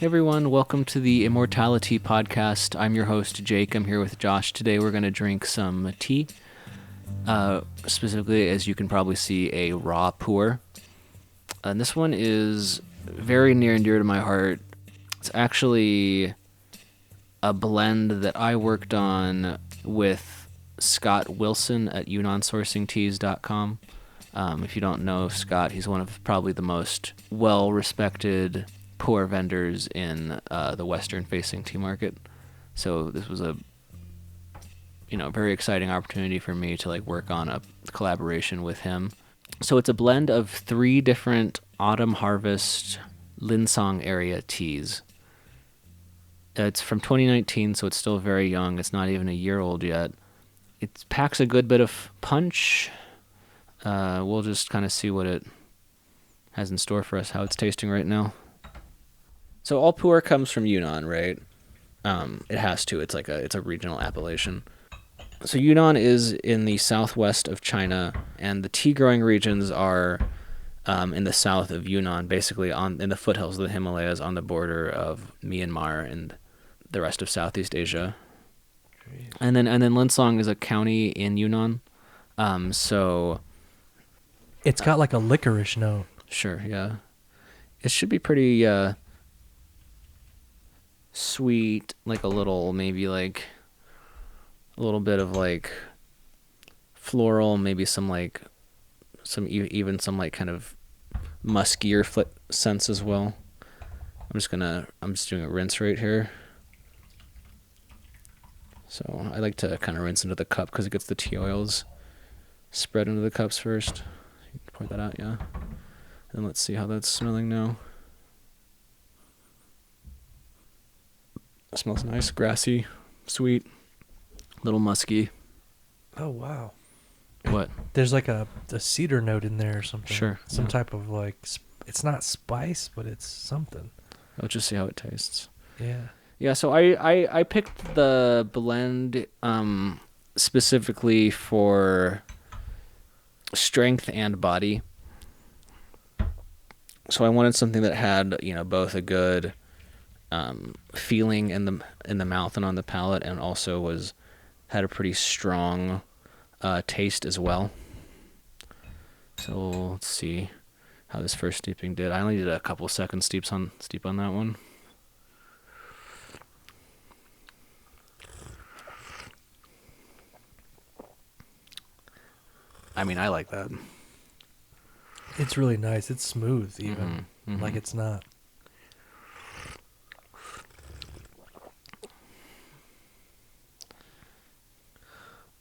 Hey everyone, welcome to the ImmortaliTea podcast. I'm your host, Jake. I'm here with Josh. Today we're going to drink some tea. Specifically, as you can probably see, a raw pu'er. And this one is very near and dear to my heart. It's actually a blend that I worked on with Scott Wilson at YunnanSourcingTeas.com. If you don't know Scott, he's one of probably the most well-respected pu'er vendors in the western-facing tea market. So this was a very exciting opportunity for me to work on a collaboration with him. So it's a blend of 3 different autumn harvest Lincang area teas. It's from 2019, so it's still very young. It's not even a year old yet. It packs a good bit of punch. We'll just kind of see what it has in store for us, how it's tasting right now. So all pu'er comes from Yunnan, right? It has to. It's a regional appellation. So Yunnan is in the southwest of China, and the tea growing regions are in the south of Yunnan, basically in the foothills of the Himalayas, on the border of Myanmar and the rest of Southeast Asia. Jeez. And then Lincang is a county in Yunnan. So it's got like a licorice note. Sure, yeah. It should be pretty sweet, like a little, maybe like a little bit of like floral, maybe some kind of muskier scents as well. I'm just doing a rinse right here. So I like to kind of rinse into the cup because it gets the tea oils spread into the cups first. You can point that out, yeah. And let's see how that's smelling now. It smells nice, grassy, sweet, little musky. Oh, wow. What? There's like a cedar note in there or something. Sure. Some type of it's not spice, but it's something. I'll just see how it tastes. Yeah. Yeah, so I picked the blend specifically for strength and body. So I wanted something that had, both a good feeling in the mouth and on the palate, and also had a pretty strong taste as well. So let's see how this first steeping did. I only did a couple second steep on that one. I mean, I like that. It's really nice. It's smooth even. Mm-hmm. Like it's not.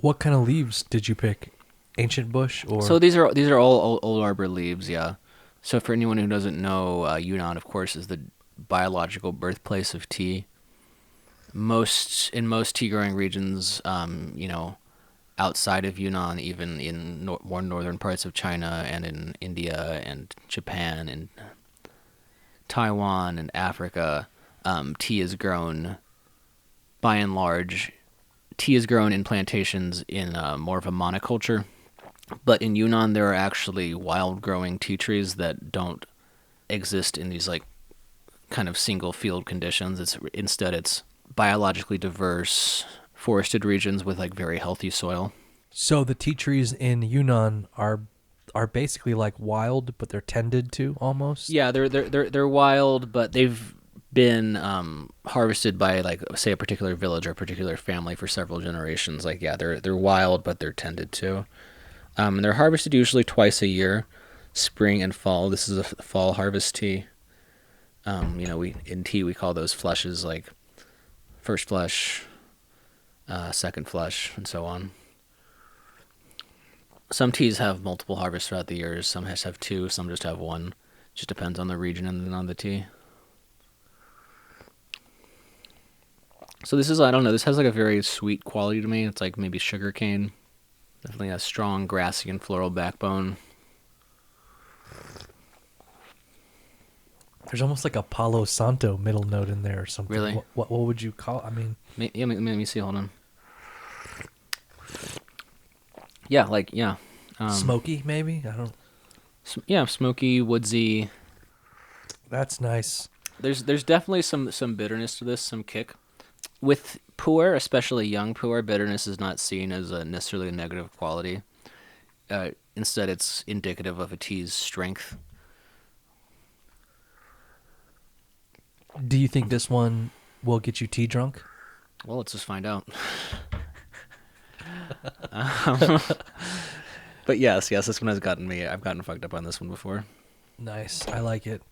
What kind of leaves did you pick? Ancient bush or? So these are all old arbor leaves, yeah. So for anyone who doesn't know, Yunnan, of course, is the biological birthplace of tea. In most tea growing regions, outside of Yunnan, even in more northern parts of China and in India and Japan and Taiwan and Africa, tea is grown, by and large, tea is grown in plantations in more of a monoculture. But in Yunnan, there are actually wild growing tea trees that don't exist in these kind of single field conditions. Instead it's biologically diverse forested regions with very healthy soil. So the tea trees in Yunnan are basically like wild, but they're tended to almost. Yeah, they're wild, but they've been harvested by say a particular village or a particular family for several generations. They're wild, but they're tended to. And they're harvested usually twice a year, spring and fall. This is a fall harvest tea. In tea we call those flushes first flush, second flush, and so on. Some teas have multiple harvests throughout the years. Some have 2, some just have 1. Just depends on the region and on the tea. So this is, I don't know, this has a very sweet quality to me. It's maybe sugar cane. Definitely a strong grassy and floral backbone. There's almost like a Palo Santo middle note in there or something. Really? What would you call? I mean, let me see. Hold on. Yeah, smoky maybe. I don't. Yeah, smoky, woodsy. That's nice. There's definitely some bitterness to this, some kick. With pu'er, especially young pu'er, bitterness is not seen as a necessarily a negative quality. Instead, it's indicative of a tea's strength. Do you think this one will get you tea drunk? Well, let's just find out. But yes, this one has gotten me. I've gotten fucked up on this one before. Nice. I like it.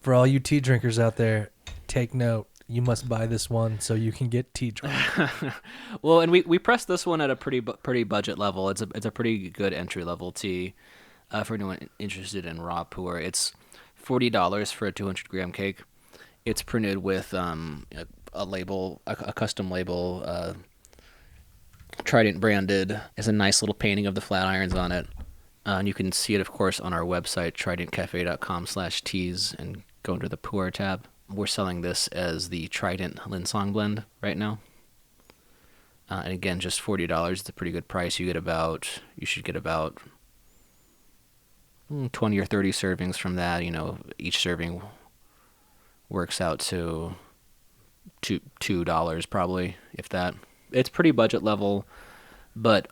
For all you tea drinkers out there, take note. You must buy this one so you can get tea drunk. Well, and we pressed this one at a pretty budget level. It's a pretty good entry level tea for anyone interested in raw pu'er. It's $40 for a 200-gram cake. It's printed with a label, a custom label, Trident branded. There's a nice little painting of the flat irons on it. And you can see it, of course, on our website, tridentcafe.com/teas, and go into the Puer tab. We're selling this as the Trident Lincang blend right now. And again, just $40. It's a pretty good price. You should get about 20 or 30 servings from that. Each serving works out to $2 probably, if that. It's pretty budget level, but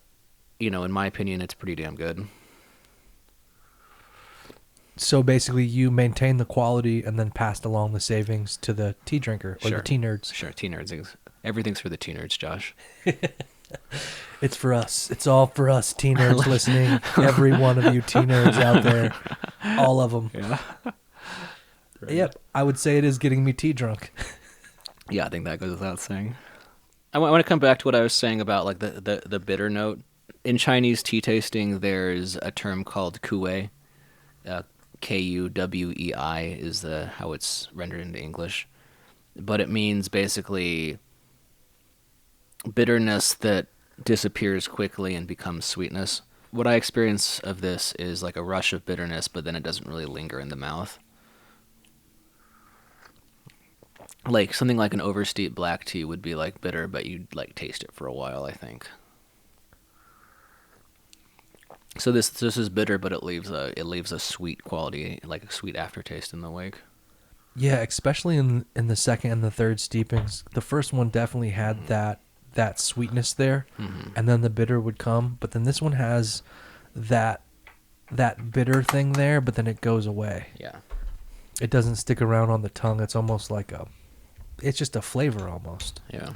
in my opinion, it's pretty damn good. So basically, you maintain the quality and then passed along the savings to the tea drinker or the tea nerds. Sure, tea nerds. Everything's for the tea nerds, Josh. It's for us. It's all for us tea nerds listening. Every one of you tea nerds out there. All of them. Yeah. Right. Yep. I would say it is getting me tea drunk. Yeah, I think that goes without saying. I want to come back to what I was saying about like the bitter note. In Chinese tea tasting, there's a term called kuwei. Kuwei is how it's rendered into English. But it means basically bitterness that disappears quickly and becomes sweetness. What I experience of this is like a rush of bitterness, but then it doesn't really linger in the mouth. Like something like an oversteeped black tea would be like bitter, but you'd like taste it for a while, I think. So this is bitter, but it leaves a sweet quality, like a sweet aftertaste in the wake. Yeah, especially in the second and the third steepings. The first one definitely had that sweetness there, and then the bitter would come. But then this one has that bitter thing there, but then it goes away. Yeah. It doesn't stick around on the tongue. It's almost like it's just a flavor almost. Yeah.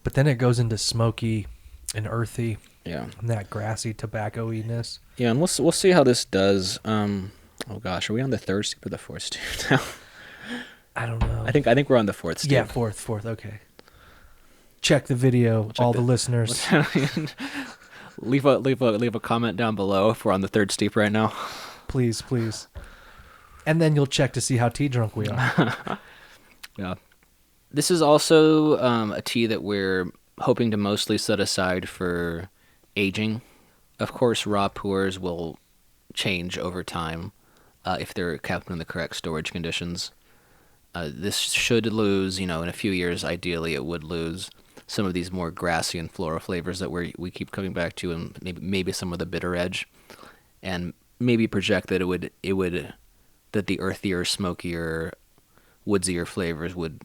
But then it goes into smoky and earthy. Yeah. And that grassy tobacco-iness. Yeah, and we'll see how this does. Oh gosh, are we on the third steep or the fourth steep now? I don't know. I think we're on the fourth steep. Yeah, fourth. Okay. Check the video, all the listeners. leave a comment down below if we're on the third steep right now. Please. And then you'll check to see how tea drunk we are. Yeah. This is also a tea that we're hoping to mostly set aside for aging. Of course, raw pu'ers will change over time if they're kept in the correct storage conditions. This should lose, in a few years, ideally it would lose some of these more grassy and floral flavors that we keep coming back to, and maybe some of the bitter edge, and maybe project that that the earthier, smokier, woodsier flavors would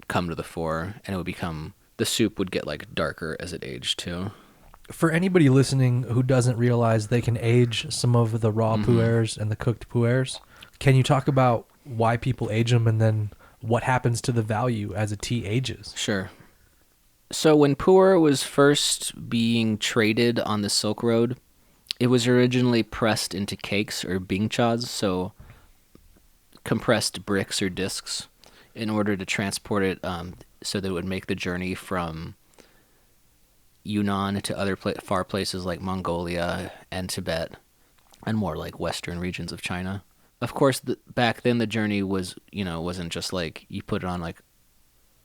come to the fore, and it would become, the soup would get like darker as it aged too. For anybody listening who doesn't realize they can age some of the raw pu'ers and the cooked pu'ers, can you talk about why people age them and then what happens to the value as a tea ages? Sure. So when pu'er was first being traded on the Silk Road, it was originally pressed into cakes or bingchas, so compressed bricks or discs, in order to transport it so that it would make the journey from Yunnan to other far places like Mongolia and Tibet and more like western regions of China. Of course, back then the journey wasn't just like you put it on like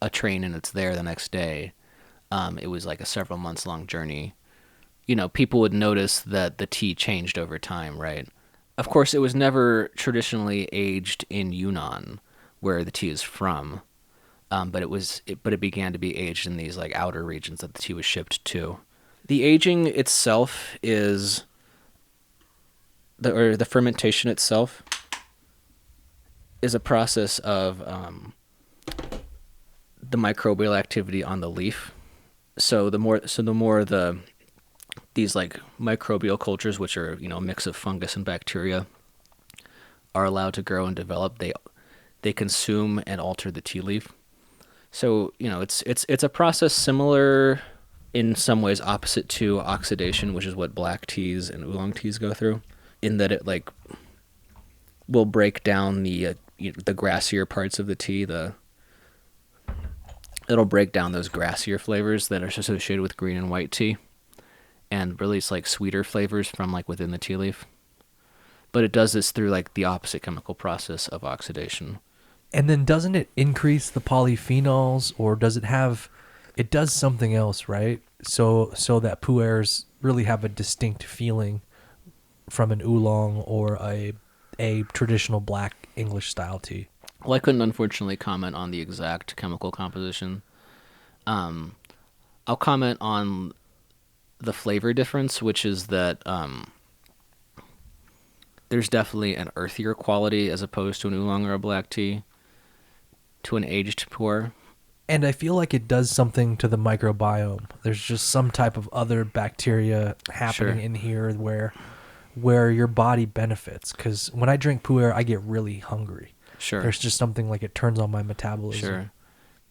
a train and it's there the next day. It was like a several months long journey. People would notice that the tea changed over time, right? Of course, it was never traditionally aged in Yunnan, where the tea is from. But it began to be aged in these like outer regions that the tea was shipped to. The aging itself the fermentation itself is a process of the microbial activity on the leaf. So the more these like microbial cultures, which are a mix of fungus and bacteria, are allowed to grow and develop, they consume and alter the tea leaf. So it's a process similar, in some ways opposite to oxidation, which is what black teas and oolong teas go through, in that it like will break down the grassier parts of the tea. It'll break down those grassier flavors that are associated with green and white tea, and release like sweeter flavors from like within the tea leaf. But it does this through like the opposite chemical process of oxidation. And then doesn't it increase the polyphenols, or does it have, it does something else, right? So that pu'ers really have a distinct feeling from an oolong or a traditional black English style tea. Well, I couldn't unfortunately comment on the exact chemical composition. I'll comment on the flavor difference, which is that there's definitely an earthier quality as opposed to an oolong or a black tea to an aged pu'er. And I feel like it does something to the microbiome. There's just some type of other bacteria happening in here where your body benefits. Because when I drink pu'er, I get really hungry. Sure. There's just something like it turns on my metabolism. Sure.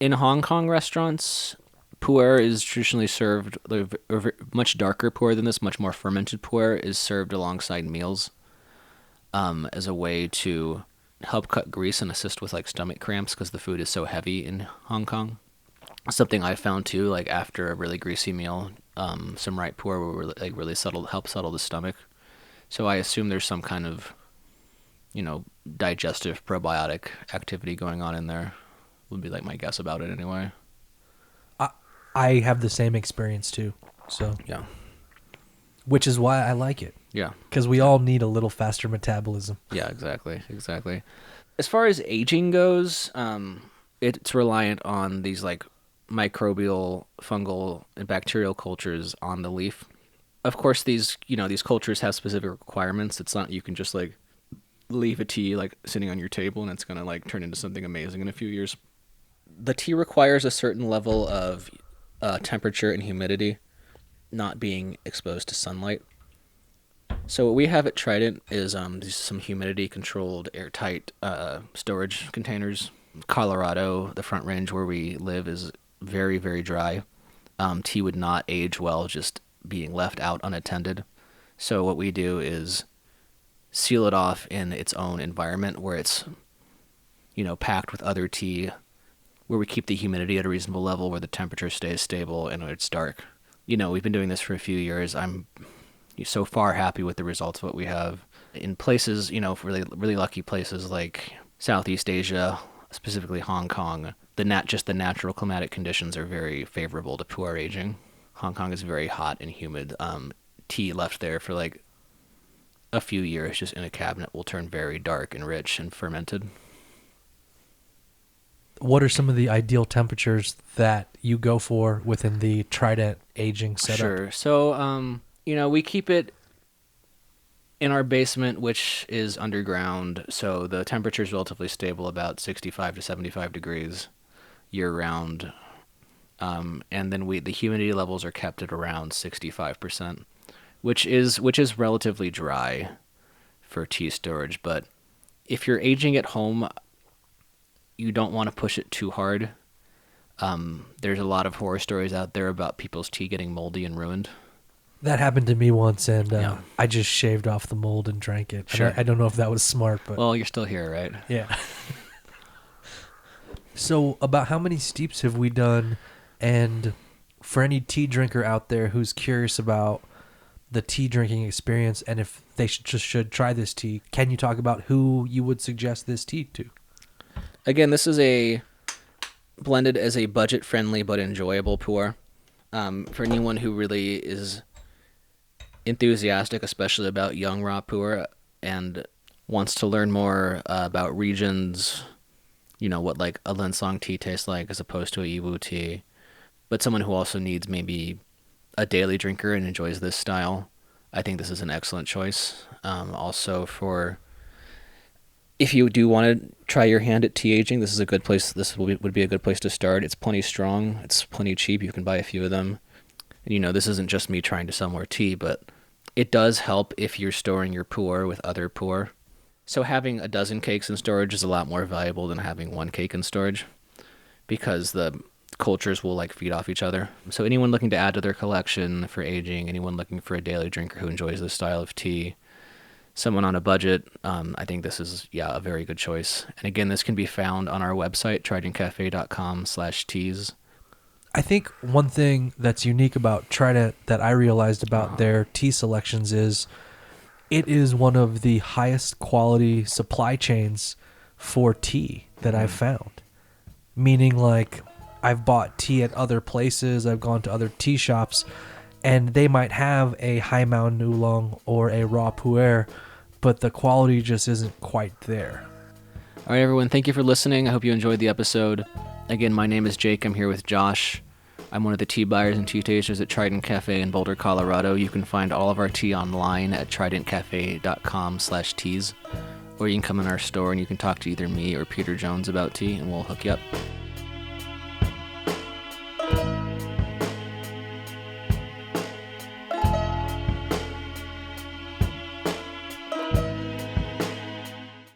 In Hong Kong restaurants, pu'er is traditionally served, much darker pu'er than this, much more fermented pu'er is served alongside meals as a way to help cut grease and assist with like stomach cramps because the food is so heavy in Hong Kong. Something I found too, like after a really greasy meal, some right pu'er will really help settle the stomach. So I assume there's some kind of, digestive probiotic activity going on in there. Would be like my guess about it anyway. I have the same experience too. So yeah, which is why I like it. Yeah, because we all need a little faster metabolism. Yeah, exactly. As far as aging goes, it's reliant on these like microbial, fungal, and bacterial cultures on the leaf. Of course, these cultures have specific requirements. It's not you can just like leave a tea like sitting on your table and it's gonna like turn into something amazing in a few years. The tea requires a certain level of temperature and humidity, not being exposed to sunlight. So what we have at Trident is some humidity-controlled, airtight storage containers. Colorado, the Front Range where we live, is very, very dry. Tea would not age well just being left out unattended. So what we do is seal it off in its own environment where it's, packed with other tea, where we keep the humidity at a reasonable level, where the temperature stays stable, and it's dark. We've been doing this for a few years. I'm so far happy with the results of what we have. In places, really, really lucky places like Southeast Asia, specifically Hong Kong, the natural climatic conditions are very favorable to pu'er aging. Hong Kong is very hot and humid. Tea left there for like a few years just in a cabinet will turn very dark and rich and fermented. What are some of the ideal temperatures that you go for within the Trident aging setup? Sure. So, we keep it in our basement, which is underground, so the temperature is relatively stable, about 65 to 75 degrees year-round. And then the humidity levels are kept at around 65%, which is relatively dry for tea storage. But if you're aging at home, you don't want to push it too hard. There's a lot of horror stories out there about people's tea getting moldy and ruined. That happened to me once, and I just shaved off the mold and drank it. Sure. I don't know if that was smart, but well, you're still here, right? Yeah. So, about how many steeps have we done? And for any tea drinker out there who's curious about the tea drinking experience, and if they should try this tea, can you talk about who you would suggest this tea to? Again, this is blended as a budget-friendly but enjoyable pu'er. For anyone who really is enthusiastic, especially about young raw pu'er, and wants to learn more about regions, what like a Lincang tea tastes like as opposed to a Yiwu tea, but someone who also needs maybe a daily drinker and enjoys this style, I think this is an excellent choice. Also for If you do want to try your hand at tea aging, this is a good place. This would be a good place to start. It's plenty strong. It's plenty cheap. You can buy a few of them. And, this isn't just me trying to sell more tea, but it does help if you're storing your pu'er with other pu'er. So having a dozen cakes in storage is a lot more valuable than having one cake in storage, because the cultures will feed off each other. So anyone looking to add to their collection for aging, anyone looking for a daily drinker who enjoys this style of tea, someone on a budget, I think this is, a very good choice. And again, this can be found on our website, tridentcafe.com/teas. I think one thing that's unique about Trident that I realized about their tea selections is it is one of the highest quality supply chains for tea that I've found. Meaning, I've bought tea at other places, I've gone to other tea shops, and they might have a high mound oolong or a raw pu'er, but the quality just isn't quite there. All right, everyone, thank you for listening. I hope you enjoyed the episode. Again, my name is Jake. I'm here with Josh. I'm one of the tea buyers and tea tasters at Trident Cafe in Boulder, Colorado. You can find all of our tea online at tridentcafe.com/teas, or you can come in our store and you can talk to either me or Peter Jones about tea, and we'll hook you up.